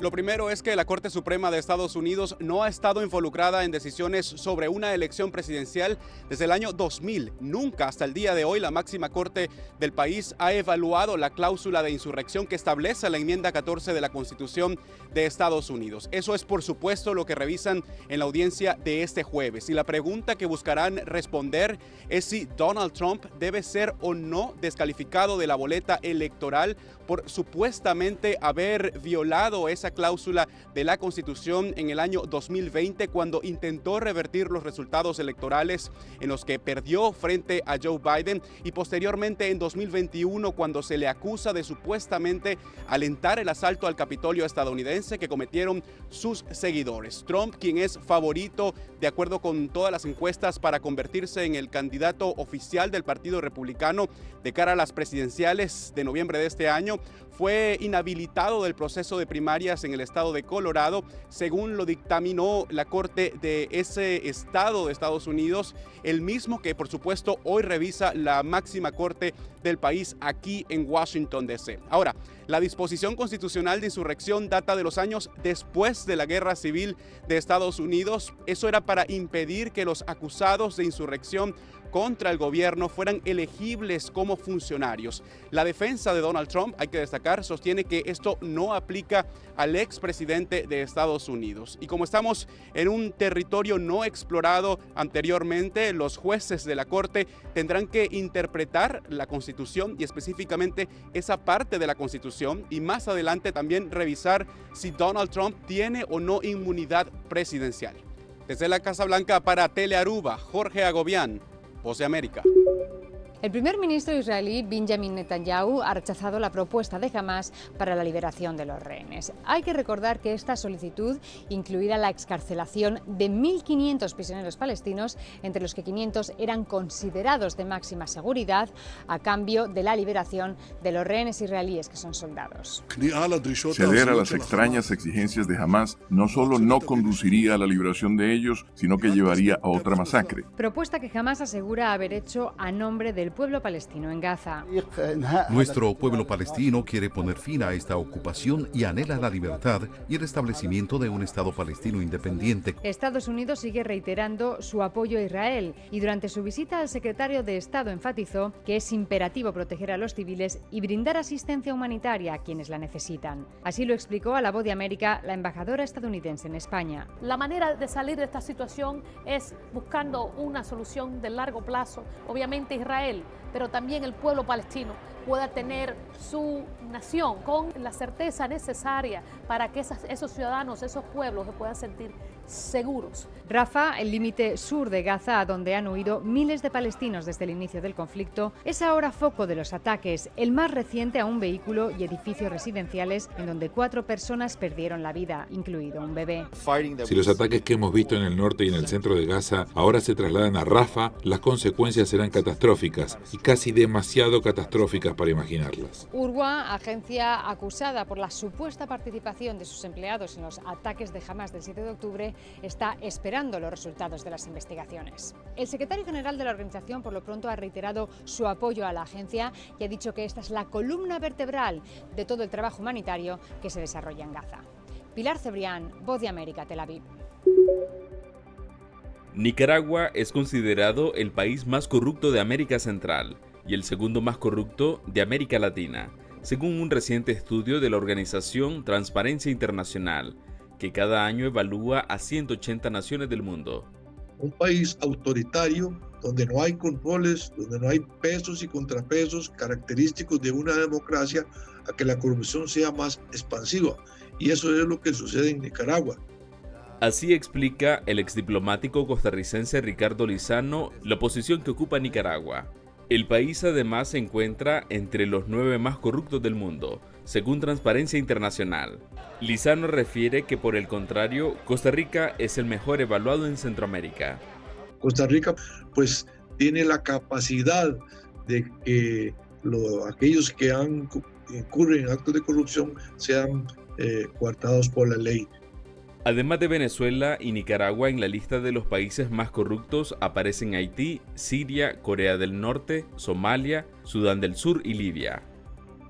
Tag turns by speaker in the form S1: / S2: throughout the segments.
S1: Lo primero es que la Corte Suprema de Estados Unidos no ha estado involucrada en decisiones sobre una elección presidencial desde el año 2000. Nunca hasta el día de hoy la máxima corte del país ha evaluado la cláusula de insurrección que establece la enmienda 14 de la Constitución de Estados Unidos. Eso es, por supuesto, lo que revisan en la audiencia de este jueves. Y la pregunta que buscarán responder es si Donald Trump debe ser o no descalificado de la boleta electoral por supuestamente haber violado esa cláusula de la Constitución en el año 2020 cuando intentó revertir los resultados electorales en los que perdió frente a Joe Biden, y posteriormente en 2021 cuando se le acusa de supuestamente alentar el asalto al Capitolio estadounidense que cometieron sus seguidores. Trump, quien es favorito de acuerdo con todas las encuestas para convertirse en el candidato oficial del Partido Republicano de cara a las presidenciales de noviembre de este año, fue inhabilitado del proceso de primarias en el estado de Colorado, según lo dictaminó la Corte de ese estado de Estados Unidos, el mismo que por supuesto hoy revisa la máxima corte del país aquí en Washington, D.C. Ahora, la disposición constitucional de insurrección data de los años después de la Guerra Civil de Estados Unidos. Eso era para impedir que los acusados de insurrección contra el gobierno fueran elegibles como funcionarios. La defensa de Donald Trump, hay que destacar, sostiene que esto no aplica al expresidente de Estados Unidos. Y como estamos en un territorio no explorado anteriormente, los jueces de la Corte tendrán que interpretar la Constitución y específicamente esa parte de la Constitución, y más adelante también revisar si Donald Trump tiene o no inmunidad presidencial. Desde la Casa Blanca para Telearuba, Jorge Agobián, Voz de América.
S2: El primer ministro israelí Benjamin Netanyahu ha rechazado la propuesta de Hamás para la liberación de los rehenes. Hay que recordar que esta solicitud incluirá la excarcelación de 1.500 prisioneros palestinos, entre los que 500 eran considerados de máxima seguridad, a cambio de la liberación de los rehenes israelíes que son soldados.
S3: Ceder a las extrañas exigencias de Hamás no solo no conduciría a la liberación de ellos, sino que llevaría a otra masacre.
S2: Propuesta que Hamás asegura haber hecho a nombre del pueblo palestino en Gaza.
S4: Nuestro pueblo palestino quiere poner fin a esta ocupación y anhela la libertad y el establecimiento de un Estado palestino independiente.
S2: Estados Unidos sigue reiterando su apoyo a Israel y durante su visita al secretario de Estado enfatizó que es imperativo proteger a los civiles y brindar asistencia humanitaria a quienes la necesitan. Así lo explicó a La Voz de América la embajadora estadounidense en España.
S5: La manera de salir de esta situación es buscando una solución de largo plazo. Obviamente Israel, pero también el pueblo palestino pueda tener su nación con la certeza necesaria para que esos ciudadanos, esos pueblos se puedan sentir seguros.
S2: Rafah, el límite sur de Gaza, a donde han huido miles de palestinos desde el inicio del conflicto, es ahora foco de los ataques, el más reciente a un vehículo y edificios residenciales en donde 4 personas perdieron la vida, incluido un bebé.
S6: Si los ataques que hemos visto en el norte y en el centro de Gaza ahora se trasladan a Rafah, las consecuencias serán catastróficas y casi demasiado catastróficas para imaginarlas.
S2: UNRWA, agencia acusada por la supuesta participación de sus empleados en los ataques de Hamás del 7 de octubre, está esperando los resultados de las investigaciones. El secretario general de la organización, por lo pronto, ha reiterado su apoyo a la agencia y ha dicho que esta es la columna vertebral de todo el trabajo humanitario que se desarrolla en Gaza. Pilar Cebrián, Voz de América, Tel Aviv.
S7: Nicaragua es considerado el país más corrupto de América Central y el segundo más corrupto de América Latina, según un reciente estudio de la organización Transparencia Internacional, que cada año evalúa a 180 naciones del mundo.
S8: Un país autoritario, donde no hay controles, donde no hay pesos y contrapesos característicos de una democracia, a que la corrupción sea más expansiva. Y eso es lo que sucede en Nicaragua.
S7: Así explica el exdiplomático costarricense Ricardo Lizano la posición que ocupa Nicaragua. El país además se encuentra entre los 9 más corruptos del mundo, según Transparencia Internacional. Lizano refiere que, por el contrario, Costa Rica es el mejor evaluado en Centroamérica.
S8: Costa Rica pues tiene la capacidad de que aquellos que incurren en actos de corrupción sean coartados por la ley.
S7: Además de Venezuela y Nicaragua, en la lista de los países más corruptos aparecen Haití, Siria, Corea del Norte, Somalia, Sudán del Sur y Libia.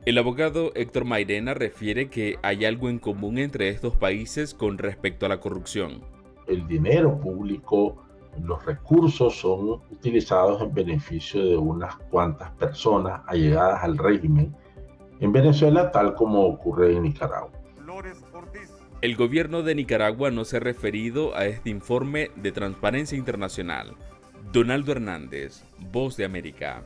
S7: El abogado Héctor Mairena refiere que hay algo en común entre estos países con respecto a la corrupción.
S9: El dinero público, los recursos son utilizados en beneficio de unas cuantas personas allegadas al régimen en Venezuela, tal como ocurre en Nicaragua.
S7: El gobierno de Nicaragua no se ha referido a este informe de Transparencia Internacional. Donaldo Hernández, Voz de América.